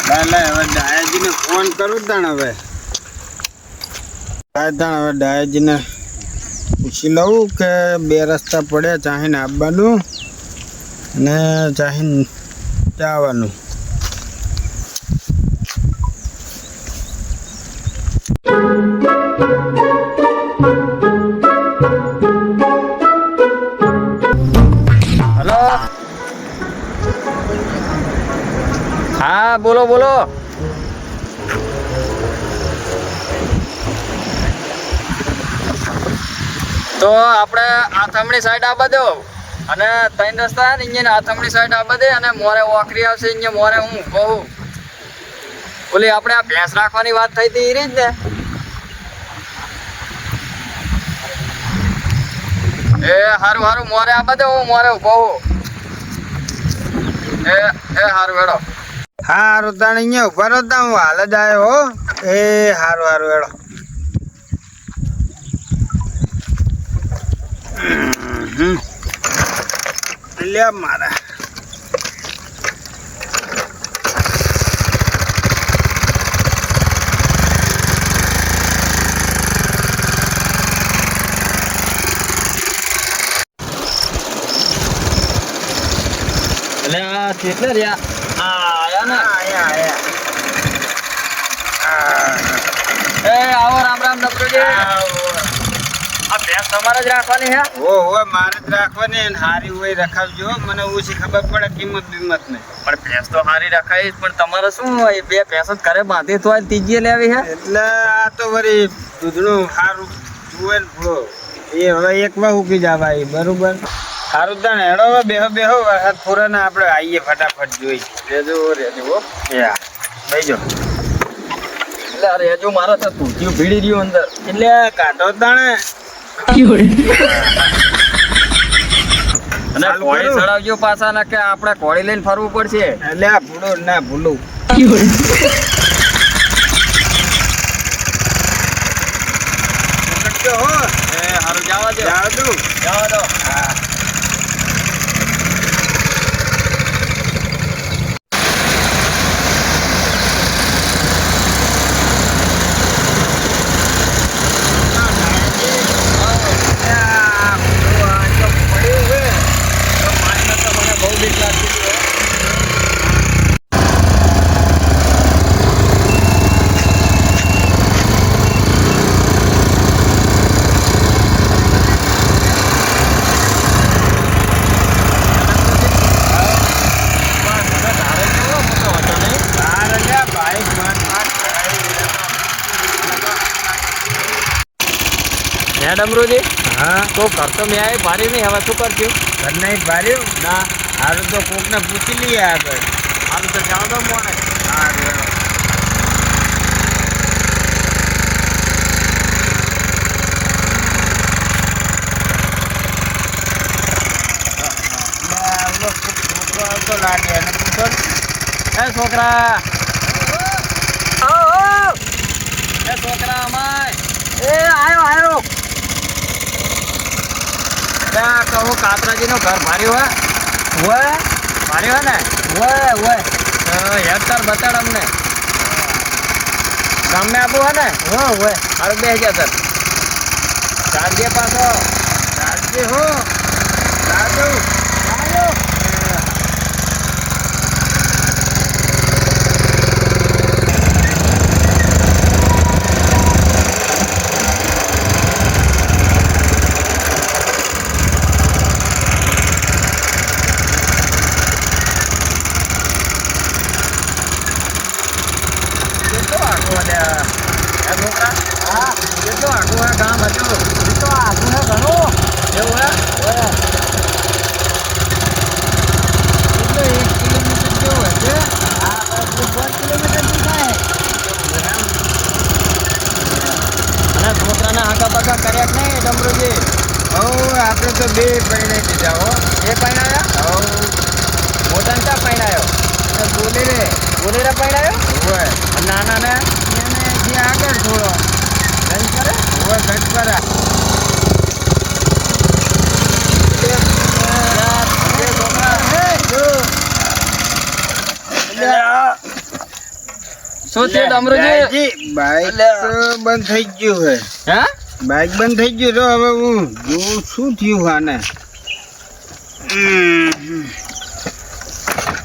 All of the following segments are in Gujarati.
હવે ડાયાજીને ફોન કરું તાણ હવે ડાયાજીને પૂછી લઉં કે બે રસ્તા પડ્યા ચાહીને આવવાનું ને ચાહીને જવાનું. હલો, હા બોલો બોલો. તો આપણે આથમણી સાઈડ આવવા દો અને ત્રણ રસ્તા ને અહીંયા આથમણી સાઈડ આવવા દે અને મોરે ઓખરી આવશે અહીંયા મોરે હું કહું ઓલી આપણે આ ભેંસ રાખવાની વાત થઈ હતી એ રીત ને. એ હારું હારું મોરે આવવા દે હું મોરે કહું. એ હારું હેડો. હારું તાણ અહીંયા ઉભા રહો તા હું હાલ જ આવ્યો હો. એ હારું હારું હેડો. લે મારા એટલે આ કેટલે રહ્યા? આયા ને આયા એ આવો રામ રામ નબળુજી. આ ભેંસ તમારે જ રાખવાની હે? હો મારે જ રાખવાની ને હારી હોય રખાવજો. મને ઓછી ખબર પડે કિંમત બીમત ને. પણ ભેંસ તો હારી રખાય પણ તમારે શું હોય બે ભેંસ જ ઘરે બાંધી તો ત્રીજી લેવી હે એટલે આ તો વળી દૂધનું સારું જુએ ને ભૂલો એ હવે એક વાર ઉગી જવાય બરોબર. સારું તાણ હેડો હવે બેહો વરસાદ પૂરા ને આપણે આવીએ ફટાફટ જોઈ. રેજો હો. યા બેજો એટલે આ રેજો મારા તો તૂટ્યું ભીડી રહ્યું અંદર. એટલે કાઢો તાણે અને કોળી ચડાવજો પાછા ના કે આપણે કોળી લઈને ફરવું પડશે. એટલે આ ભૂલો ના ભૂલું હો. એ હારું જવા દો. જવા દો. હા ડમરુજી હા તો ઘર તો મેં આવી ભારી નહીં હવે શું કરશું? ઘર નહીં ભાર્યું ના હારું તો કોકને પૂછી લઈએ આગળ. હારું તો જાવ દો મોને. છોકરો આવતો લાગે એને પૂછો ને. એ છોકરા એ છોકરા અમાય એ આયો ત્યાં કહું કાતરાજીનું ઘર ભાર્યું હોય ભાર્યું હોય ને હેડતાર બતાડ અમને ગામે આપવું હોય ને હારું બે હજાર સર ચારજે પાછો રાજ્ય હો રાજુ આપણે તો બે પૈણે દીધા હો. એ પૈણાયો મોટા ને ક્યાં પૈણાયો? બોલેરે પૈણાયો હોય નાના ને જે આગળ થોડો ગંજ કરે હોય ઘટ કરા શું થયું ડમરુજી? દાદાજી, બાઈક બંધ થઈ ગયું હે. હે બાઈક બંધ થઈ ગયું તો હવે હું જોઉં શું થયું આને.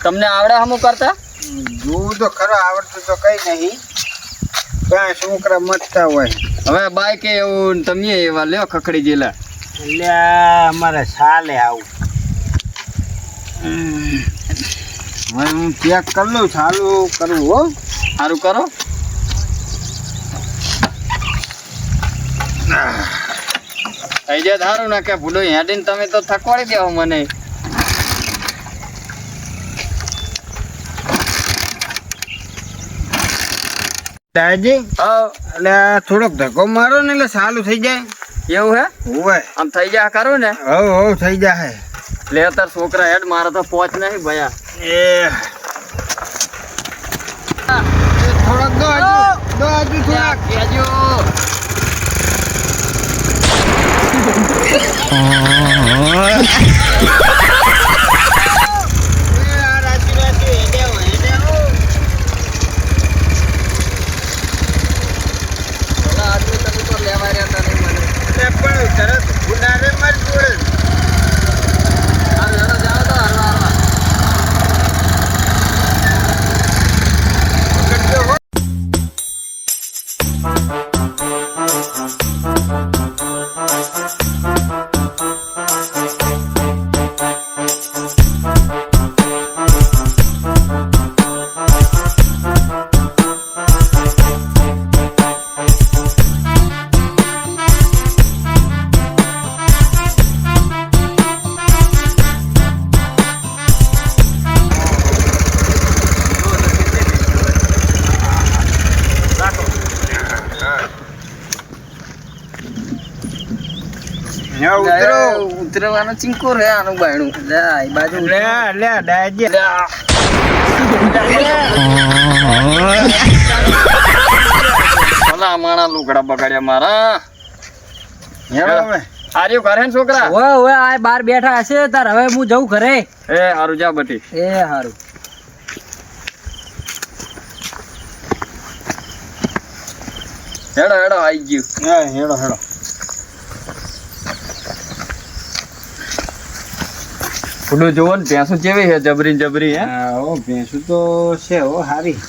તમને આવડે હમું કરતા? જોવું તો ખરો, આવડતું તો કઈ નહીં. ક્યાં છોકરા મતતા હોય. હવે બાઈક એવું ને તમે એવા લ્યો ખખડી જેલા. એટલે અમારે ચાલે આવું. હવે હું ચેક કરી લઉં, ચાલુ કરું હો. સારું કરો. થઈ જાય સારું ના કે ભૂલો હેડીને તમે તો થકવાડી દેવો મને. દાદાજી, એટલે થોડોક ધક્કો મારો ને એટલે ચાલુ થઈ જાય. એવું હે? હોય આમ થઈ જાય કરું ને હવ થઈ જાય. લે તાર છોકરા હેડ મારા તો પહોંચ નહીં ભયા. એ થોડોક દો હજુ થોડાક. કેજો ઉતરવાનો ચીંકો રે આનું બાયણું. લે આ બાજુ લે દાદાજી. ભલા માણા લુગડા બગાડ્યા મારા. હેડો હવે. આર્યું કરે ને છોકરા? ઓય ઓય આ બાર બેઠા હશે તાર હવે હું જઉં ઘરે. એ હારું જા બટી. એ હારું. હેડો હેડો આઈ ગયું. હા, હેડો હેડો. ફૂડું જોવો ને ભેંસું કેવી હે જબરી જબરી હે. હા, ઓ ભેંસું તો છે હો હારી.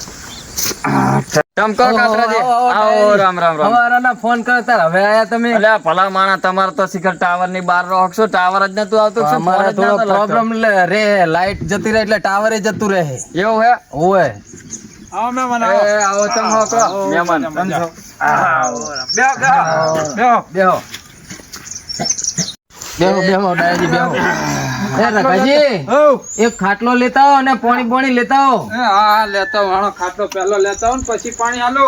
ચમકો કાતરાજી. આવો રામ રામ રામ. હવારાના ફોન કરો તાર હવે આયા તમે. અલ્યા ભલા માણા તમારે તો શિખર ટાવર ની બહાર રોકશો, ટાવર જ નતું આવતું. શું અમારે ફોન જ થોડો નતો લાગતો? પ્રોબ્લેમ રે, લાઈટ જતી રહે એટલે ટાવર જતું રહે. એવું હે? ઓય આવો મહેમાન એ આવો ચમકો મહેમાન. સમજો. બેહો બેહો ડાયાજી બેહો. એ રઘાજી એક ખાટલો લેતા આવો અને પાણી લેતા આવો. હા લેતા હું ખાટલો પહેલો લેતા હું પછી પાણી આલો.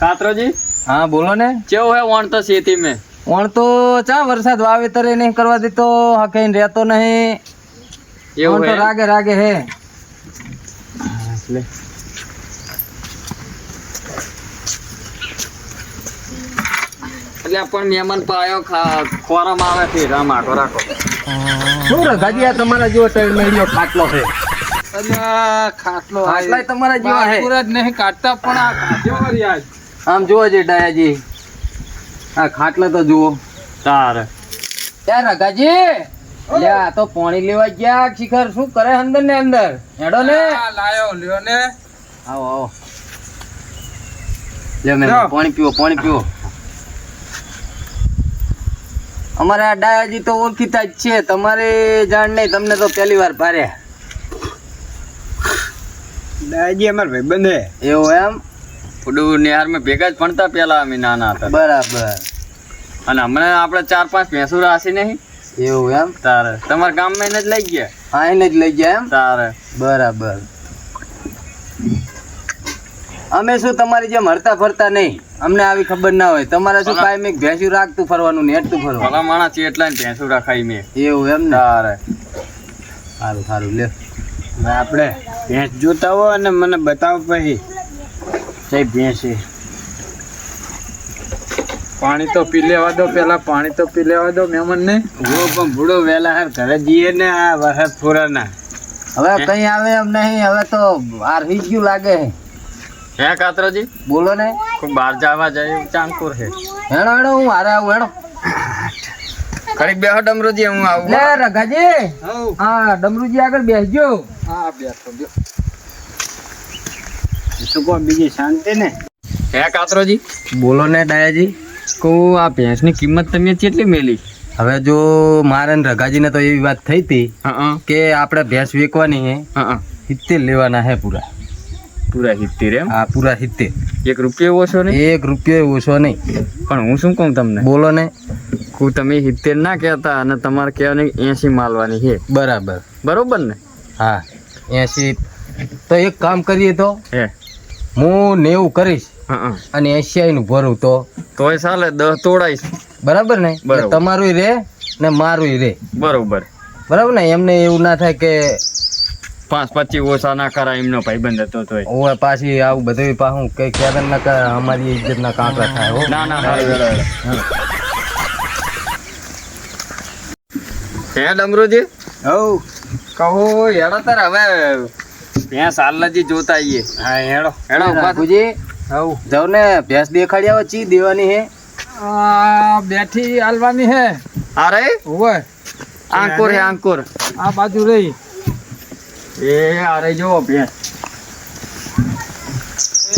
કાતરોજી હા બોલો ને. કેવું હે વણ તો શેતી મેં? વણ તો ચા વરસાદ વાવેતર એ નહીં કરવા દેતો, હકઈને રહેતો નહીં. એવું વણ તો હે? રાગે રાગે હે. એટલે પણ મહેમાન પાયો ખોરામાં આવે છે. રામ આખો રાખો. શું રઘાજી આ તમારા જેવો ટેડ મેળ્યો ખાટલો છે? ખાટલો ખાટલાય તમારા જેવા હે. જ નહીં કાઢતા પણ આ કાઢ્યો યાર. આમ જુઓ છે ડાયાજી, આ ખાટલા તો જુઓ. તારે ત્યાં રઘાજી લ્યા આ તો પાણી લેવા ગયા શિખર શું કરે અંદર ને અંદર. હેડો ને લાયો લ્યો ને. આવો આવો લે મેં પાણી પીવો. અમારે આ ડાયાજી તો ઓળખીતા જ છે, તમારે જાણ નહીં, તમને તો પહેલી વાર પાર્યા. દાદાજી અમાર ભાઈબંધ હે. એવું એમ? ફૂડું નિહાર મેં ભેગા જ ભણતા પેલા અમે નાના હતા. બરાબર. અને હમણાં આપણે 4-5 ભેંસુ રાસી નહીં. એવું એમ? તારે તમારા ગામમાં એને જ લઈ ગયા. હા એને જ લઈ ગયા એમ? તારે બરાબર. અમે શું તમારી જેમ હરતા ફરતા નહીં, અમને આવી ખબર ના હોય. તમારે શું કાયમ એક ભેંસું રાખતું ફરવાનું ને હેઠતું ફરવાનું. ભલા માણા ચેટલા ને ભેંસુ રખાઈ મેં. એવું એમ ને? તારે સારું લે. આપણે ભેંસ જોતા હો અને મને બતાવો પછી કઈ ભેંસ છે. પાણી તો પી લેવા દો, પેલા પાણી તો પી લેવા દો મહેમાન ને. પણ ભૂડો વહેલા હાર ઘરે જઈએ ને આ વરસાદ ફોરાના. હવે કઈ આવે એમ નહીં, હવે તો આ રહી ગયું લાગે. હે કાતરોજી બોલો ને. ખૂબ બહાર જવા જાય ચાંકુર છે. હેડો હેડો હું હારે આવું હેડો. ખરીક બેહો ડમરુજી હું આવું. લે રઘાજી, હા ડમરુજી આગળ બેસજો. હા બેઠો બેઠો. શું કહો, બીજી શાંતિ ને? હે કાતરોજી બોલો ને ડાયાજી. કહું આ ભેંસની કિંમત તમે કેટલી મેલી? હવે જો મારે ને રઘાજીને તો એવી વાત થઈ હતી હા કે આપણે ભેંસ વેચવાની છે, હા 70 લેવાના હે પૂરા. પૂરા 70 એમ? હા પૂરા 70. 1 રૂપિયો ઓછો નહીં? 1 રૂપિયો ઓછો નહીં. પણ હું શું કહું તમને, બોલો ને. કહું તમે 70 ના કહેતા અને તમારે કહેવાની 80 માલવાની છે, બરાબર. બરોબર ને? હા 80. તો એક કામ કરીએ તો હે હું 90 કરીશ હા અને 80 નું ભરું તો તોય ચાલે, 10 તોડાઈશ. બરાબર ને? બરાબર. તમારું રે ને મારું રે. બરોબર. બરાબર ને? એમને એવું ના થાય કે 5-25 ઓછા ના કરાય એમનો ભાઈબંધ હતો તોય. ઓય પાછી આવું બધું પાછું કઈ ક્યારે ના કરે, અમારી ઇજ્જત ના કાંકરા થાય હો. ના ના હારું, હેડો, હેડો. હે ડમરુજી હવ કહો હેડો તાર હવે ભેંસ હાલજી જોતા આવીએ. હા હેડો. હેડો ઉભા થા. બાપુજી જાવ ને ભેંસ દેખાડી આવો. ચી દેવાની હે? આ બેઠી હાલવાની હે. અરે ઓય આંકુર હે આંકુર. આ બાજુ રહી. એ અરે જો ભેંસ.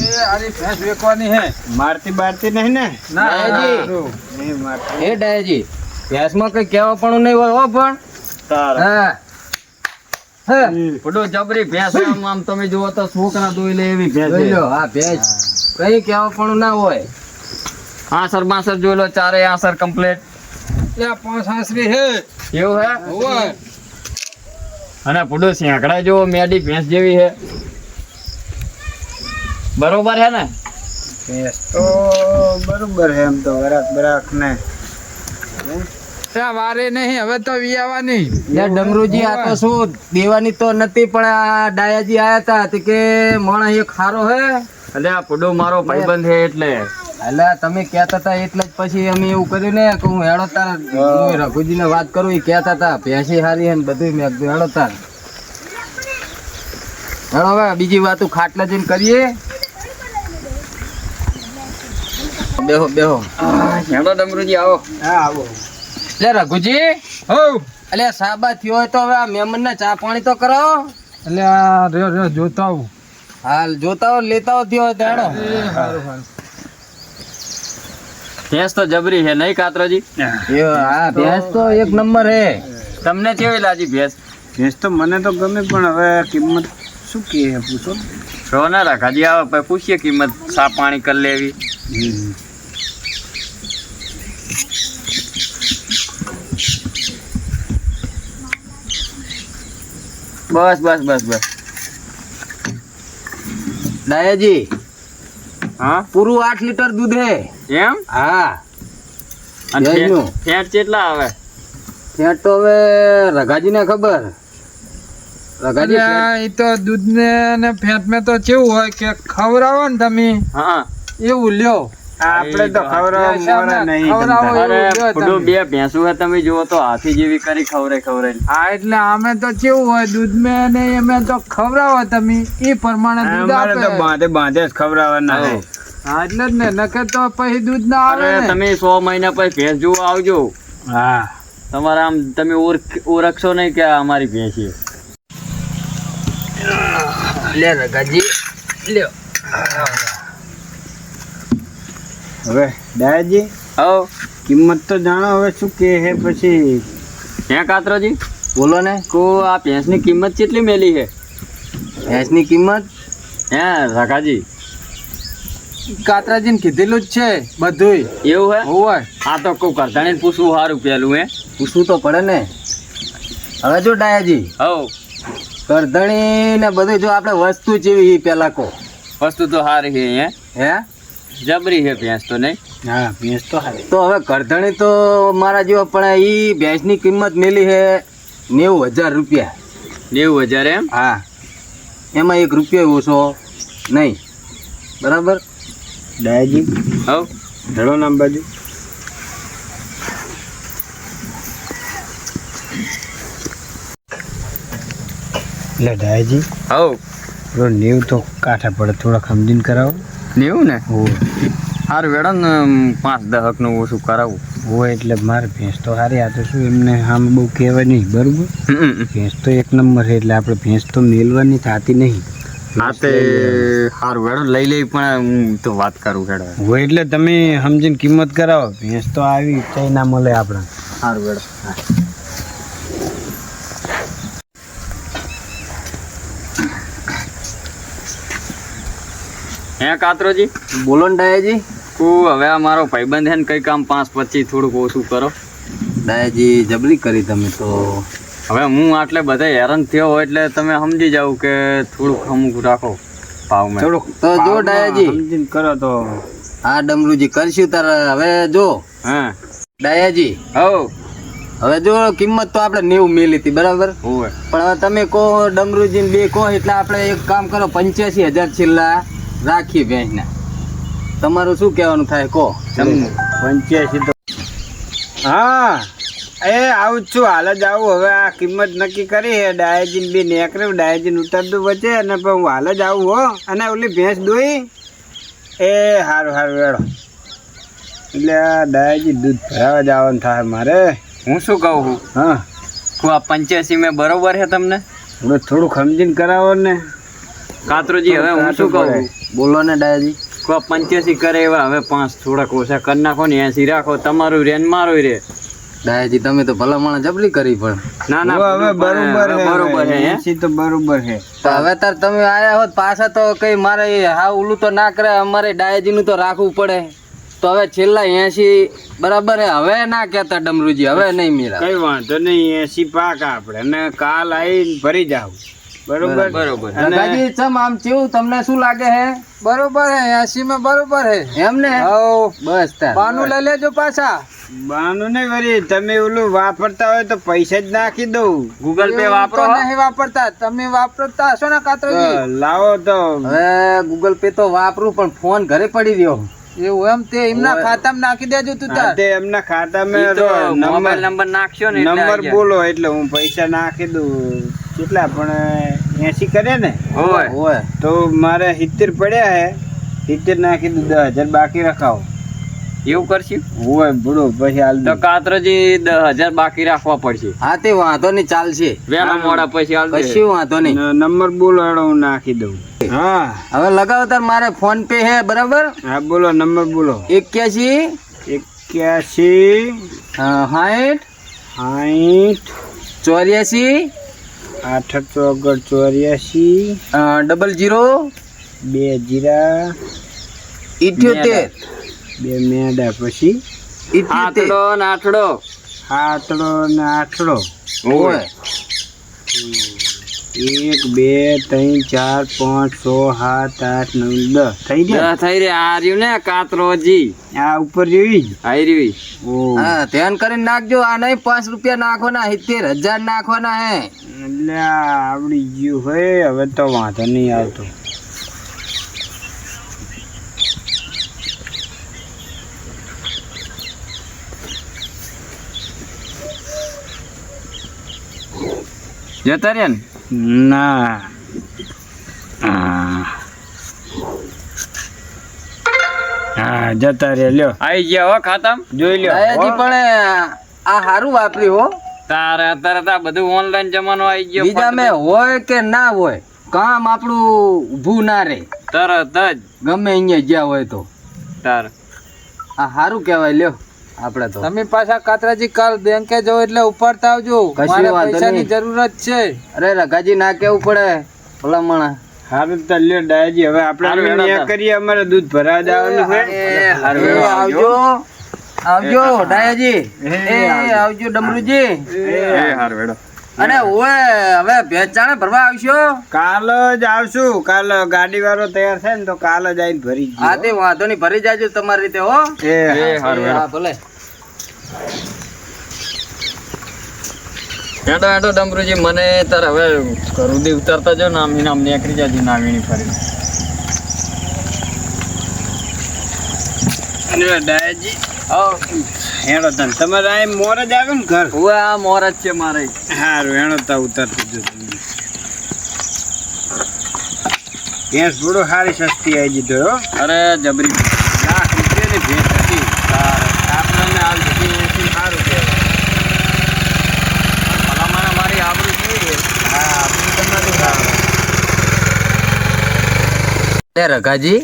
એ આરી ભેંસ વેચવાની હે. મારતી બારતી નહીં ને? ના ડાયાજી. નહીં મારતી. હે ડાયાજી, ભેંસમાં કઈ કહેવા પણ નહીં હોય હો પણ. તારા. હા હા ફોટો જબરી ભેંસ આમ આમ તમે જુઓ તો છોકરા દોઈ લે એવી ભેંસ જોઈ છે. લો. હા ભેંસ કઈ કહેવા પણ ના હોય. આસર બાસર જોઈ લો, ચારે આસર કમ્પ્લીટ. એ 5 આશરી હે. એવું હે? ઓય અને ફોટો સેંકડા જો મેડી ભેંસ જેવી હે. બરોબર હે ને? ભેંસ તો બરોબર છે એમ તો, વરાક બરાક ને. ત્યાં વારે નહીં, હવે તો વિયાવાની. લે ડમરુજી, આ તો શું દેવાની તો નથી, પણ આ ડાયાજી આયા તા તે કે માણસ એક ખારો હે. એટલે આ ફોટો મારો ભાઈબંધ છે એટલે. એટલે તમે કહેતા હતા એટલે જ પછી અમે એવું કર્યું ને કે હું હેડો તાર હું રઘુજીને વાત કરું. એ કહેતા હતા ભેંસી હારી હે ને બધું. મેં કીધું હેડો તાર. હેડો હવે બીજી વાતો ખાટલા જઈને કરીએ. બેહો બેહો. હેડો ડમરુજી આવો. હા આવો. લે રઘુજી, હોવ એટલે સાબા થયો હોય તો હવે આ મહેમાનને ચા પાણી તો કરો. એટલે આ રહ્યો રહ્યો જોતા આવું. હાલ જોતા હો લેતા હો થયો હોય તો હેડો. સારું સારું. ભેંસ તો જબરી છે નહીં કાતરોજી? હા ભેંસ તો એક નંબર હે. તમને કેવી લાગી ભેંસ? ભેંસ તો મને તો ગમે, પણ હવે કિંમત શું કહે છે પૂછો. છો ના રાખાજી આવે પછી પૂછીએ કિંમત, સા પાણી કરી લેવી. બસ બસ બસ બસ. ડાયાજી હા પૂરું 8 લીટર દૂધ હે. એમ? હા અને ભેંસનું. ફેટ કેટલા આવે? ફેટ તો હવે રઘાજીને ખબર. રઘાજી એટલે ફેટ- એ તો દૂધ ને ફેટ મેં તો કેવું હોય કે ખવડાવો ને તમે હા એવું લ્યો. આપણે તો ખવડાવવા મોરા નહીં ખવડાવો તમતાર. એવું અરે લ્યો ફૂડું તમે. બે ભેંસું હે, તમે જુઓ તો હાથી જેવી કરી ખવરે. હા એટલે અમે તો કેવું હોય દૂધ મેં ને અમે તો ખવડાવો તમે એ પ્રમાણે દૂધ અમારે તો આપે. બાંધે બાંધે જ ખવડાવવાના છે. હા એટલે જ ને, નકર તો પછી દૂધ ના આવે અરે ને. તમે 100 મહિના પછી ભેંસ જોવા આવજો. હા તમારે આમ તમે ઓળખશો નહીં કે આ અમારી ભેંસ છે. લે રઘાજી લ્યો. હવે ડાયાજી હો કિંમત તો જાણો હવે શું કહે છે પછી. હે કાતરોજી બોલો ને. કો આ ભેંસની કિંમત કેટલી મેલી છે? ભેંસની કિંમત હે રાકાજી કાતરાજીને કીધેલું જ છે બધુંય. એવું હે? હોય આ તો કોઈ કરધાણી પૂછવું સારું પેલું હે. પૂછવું તો પડે ને. હવે જો ડાયાજી હો કરધણી ને બધું જો આપણે વસ્તુ જેવી પેલા કો વસ્તુ તો સારી છે હે, હે જબરી છે ભેંસ તો નહીં. હા ભેંસ તો હારી. તો હવે કરધણી તો મારા જેવા પણ ઈ ભેંસની કિંમત મેલી છે 90,000 રૂપિયા. 90,000 એમ? હા એમાં 1 રૂપિયો ઓછો નહીં. બરાબર. ડાયાજી હો ધડો નામ બાજુ. એટલે ડાયાજી હો પેલો 90 તો કાઠા પડે, થોડા સમજીને કરાવો. નેવું ને હોય સારું વેડો ને 5-10 નું ઓછું કરાવું. હોય એટલે મારે ભેંસ તો સારી, આ તો શું એમને આમ બહુ કહેવાય નહીં, બરોબર. ભેંસ તો એક નંબર છે, એટલે આપણે ભેંસ તો મેળવાની થતી નહીં. હા તે સારું વેડો લઈ લઈ, પણ હું તો વાત કરું વેડો. હોય એટલે તમે સમજીને કિંમત કરાવો. ભેંસ તો આવી કઈ ના મળે આપણે. સારું વેડો. હે કાતરોજી, બોલો ને ડાયાજી. હવે આ મારો ભાઈબંધ છે ને કઈ કામ 5-25 થોડુંક ઓછું કરો. ડાયાજી જબરી કરી તમે તો. હવે હું આટલે બધા હેરાન થયો હોય એટલે તમે સમજી જાવ કે થોડુંક અમુક રાખો ભાવમાં. થોડુંક તો જો ડાયાજી સમજીને કરો તો. હા ડમરુજી કરશું તારે. હવે જો હા ડાયાજી, હો હવે જો કિંમત તો આપણે 90 મેલી હતી બરાબર, હોવે. પણ હવે તમે કહો ડમરુજી બે કહો એટલે આપણે એક કામ કરો 85,000 છેલ્લા રાખીએ ભેંસના. તમારું શું કહેવાનું થાય કહો. 85 તો હા એ આવું જ છું, હાલ જ આવું. હવે આ કિંમત નક્કી કરી છે. ડાયાજીન બી નેકરે, ડાયાજીન ઉતારતું વચ્ચે, અને પણ હું હાલ જ આવું હો. અને ઓલી ભેંસ દોઈ એ સારું સારું વેળો. એટલે આ ડાયાજી દૂધ ભરાવા જવાનું થાય મારે. હું શું કહું છું, હા હું આ 85 મેં બરોબર છે તમને હવે થોડુંક સમજીને કરાવો ને કાતરોજી. હવે હું શું કહું, બોલો ને ડાયાજી. કોઈ 85 કરે એવા હવે 5 થોડાક ઓછા કરી નાખો ને 80 રાખો. તમારું રે ને મારું રે. ડાયાજી તમે તો ભલામણ જબરી કરી, પણ ના ના હવે બરોબર છે, બરોબર છે. 80 તો બરોબર છે. તો હવે તાર તમે આયા હોત પાછા તો કઈ મારે હા ઓલું તો ના કરે, અમારે ડાયાજી નું તો રાખવું પડે. તો હવે છેલ્લા 80 બરાબર હે. હવે ના કહેતા ડમરુજી, હવે નહીં મેળા. કઈ વાંધો નહીં, 80 પાક આપણે, અને કાલ આવીને ભરી જાવ. બરોબર બરોબર. અને રઘાજી ચમ આમ કેવું તમને શું લાગે હે? બરોબર હે, 80 માં બરોબર હે. એમ ને? બસ તાર. બાનું લઈ લેજો પાછા. બાનું નહીં વળી, તમે ઓલું વાપરતા હોય તો પૈસા જ નાખી દઉં. ગૂગલ પે વાપરો. તો નહીં વાપરતા, તમે વાપરતા હશો ને કાતરોજી? લાવો તો હવે ગૂગલ પે તો વાપરું, પણ ફોન ઘરે પડી રહ્યો. એવું એમ તે એમના ખાતામાં નાખી દેજો તું તાર. તે એમના ખાતામાં ઈ તો નંબર મોબાઈલ નંબર નાખશો ને એટલે નંબર આવી જાય. બોલો એટલે હું પૈસા નાખી દઉં. કેટલા પણ 80 કરે ને હોય હોય તો મારે 70 પડ્યા હે, 70 નાખી દઉં, 10,000 બાકી રખાવો. એવું કરશું હોય બુડો પછી હાલ તો કાતરોજી 10,000 બાકી રાખવા પડશે. હા તે વાંધો નહીં, ચાલશે. વેલા મોડા પછી હાલ દેશે. કશું વાંધો નહીં. નંબર બોલો એડો હું નાખી દઉં. હા હવે લગાવો તાર, મારે ફોન પે હે બરાબર. હા બોલો નંબર બોલો. 81 81 60 60 84 884 00 20 78 બે મેડા પછી 78 આઠડો ને આઠડો. આઠડો ને આઠડો. હોય 1 2 3 4 5 6 7 8 9 10 થઈ ગયા. થઈ રે આ રહ્યું ને કાતરોજી, આ ઉપર જેવી જ. આઈ રહ્યું. ઓ હા ધ્યાન કરીને નાખજો. આ નહીં 5 રૂપિયા નાખવાના, 70,000 નાખવાના હે. એટલે આ આવડી ગયું હોય. હવે તો વાંધો નહીં આવતો. જતા રહ્યા ને ના હા જતા રે લ્યો. આઈ ગયા હો ખાતામાં. જોઈ લ્યો. દયાજી પણ આ હારું વાપર્યું હો. તારે તરત આ બધું ઓનલાઈન જમાનો આવી ગયો. બીજા મેં હોય કે ના હોય, કામ આપણું ઊભું ના રહે, તરત જ ગમે અહીંયા જ્યાં હોય તો. તાર આ હારું કહેવાય લ્યો. આપણે તો તમે પાછા કાતરાજી કાલ બેંકે જાઓ એટલે ઉપાડતા આવજો. કશું મારે વાંધો પૈસાની નહીં. જરૂરત છે. અરે રઘાજી ના કેવું પડે ભલામણ. હારું તો લ્યો ડાયાજી. હવે આપણે હારું, આમ ન્યા કરીએ, અમારે દૂધ ભરાવા જવાનું છે. હારું, એ આવજો આવજો ડાયાજી. એ આવજો ડમરુજી. હાર વેડો. અને ઓય હવે ભેચાણે ભરવા આવશો. કાલ જ આવશું. કાલ ગાડી વાળો તૈયાર થાય ને તો કાલ જ આવીને ભરી જ હા તે વાંધો નહીં, ભરી જાજો તમારી રીતે હો. હારું હા ભલે. હેડો હેડો ડમરુજી, મને તાર હવે કરુદી ઉતારતા જો નામ નામ નીકળી જાજે નાવીની ફરી. અને ડાયાજી હેણો તને તમારે આ મોર જ આવે ને ઘર. ઓય આ મોર જ છે મારે. હારું હેણો તા ઉતારતું જો તમે. ભેંસ થોડો સારી સસ્તી આવી દીધો હો. અરે જબરી ₹1,00,000 ની ભેંસ હતી. આપણને હાલ બધી એસી સારું કહેવાય. ભલામણ મારી આબરૂ કેવી છે? હા આપણું તમારું સારું. એ રઘાજી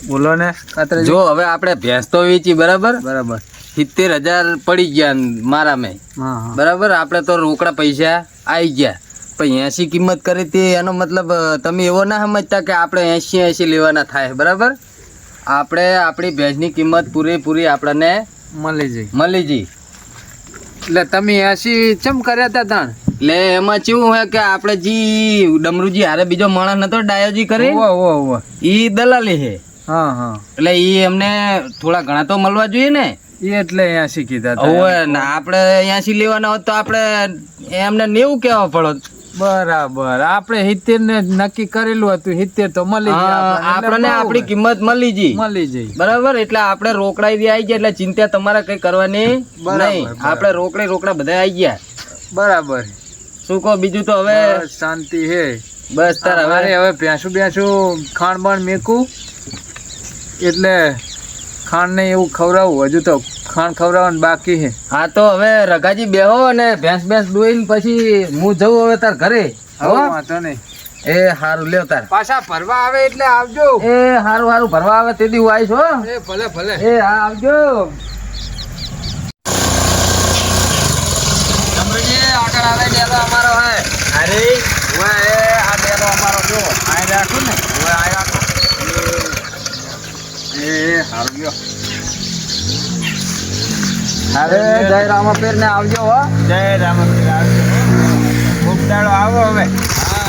બોલો ને કાતરાજી. જો હવે આપણે ભેંસ તો વેચી બરાબર બરાબર. 70,000 પડી ગયા મારા મેં હા હા બરાબર. આપણે તો રોકડા પૈસા આવી ગયા પણ 80 કિંમત કરી હતી એનો મતલબ તમે એવો ના સમજતા કે આપણે 80 લેવાના થાય બરાબર. આપણે આપણી ભેંસની કિંમત પૂરેપૂરી આપણને મળી જઈ. મળી ગઈ. એટલે તમે 80 ચમ કર્યા હતા તાણ? એટલે એમાં કેવું હોય કે આપણે જી ડમરુજી હારે બીજો માણસ નતો ડાયોજી કરે ઓવો. ઈ દલાલી છે હા હા એટલે ઈ એમને થોડા ઘણા તો મળવા જોઈએ ને. એ એટલે 80 કીધા હતા. હવે ના આપણે 80 લેવાના હોત તો આપણે એમને 90 કહેવા પડત. બરાબર. આપણે 70 ને નક્કી કરેલું હતું. 70 તો મળી ગયા આપણને આપણી કિંમત મળી ગઈ મળી જઈ. બરાબર. એટલે આપણે રોકડા આવી ગયા એટલે ચિંતા તમારે કઈ કરવાની બરાબર, નહીં. આપણે રોકડા બધા આવી ગયા. બરાબર. શું કહો બીજું તો હવે બસ શાંતિ હે. બસ તાર અમારે હવે હવે ભેંસું ખાંડ બાણ મેકું એટલે ખાંડ ને એવું ખવડાવું. હજુ તો ખાંડ ખવડાવવાનું બાકી છે. હા તો હવે રઘાજી બેહો અને ભેંસ દોઈને પછી હું જઉં હવે તાર ઘરે. હો વાંધો નહીં. એ હારું લ્યો તાર. પાછા ભરવા આવે એટલે આવજો. એ હારું ભરવા આવે તે દી હું આવીશ હો. એ ભલે ભલે. એ હા આવજો. જમરુજી આગળ આવે ડેલો અમારો હે. અરે હવે આ ડેલો અમારો જો આ રાખું ને. હવે આ રાખો. એ સારું ગયો. અરે જય રામાપીર ને આવજો હો. જય રામ. ખૂબ દાડો આવો હવે. હા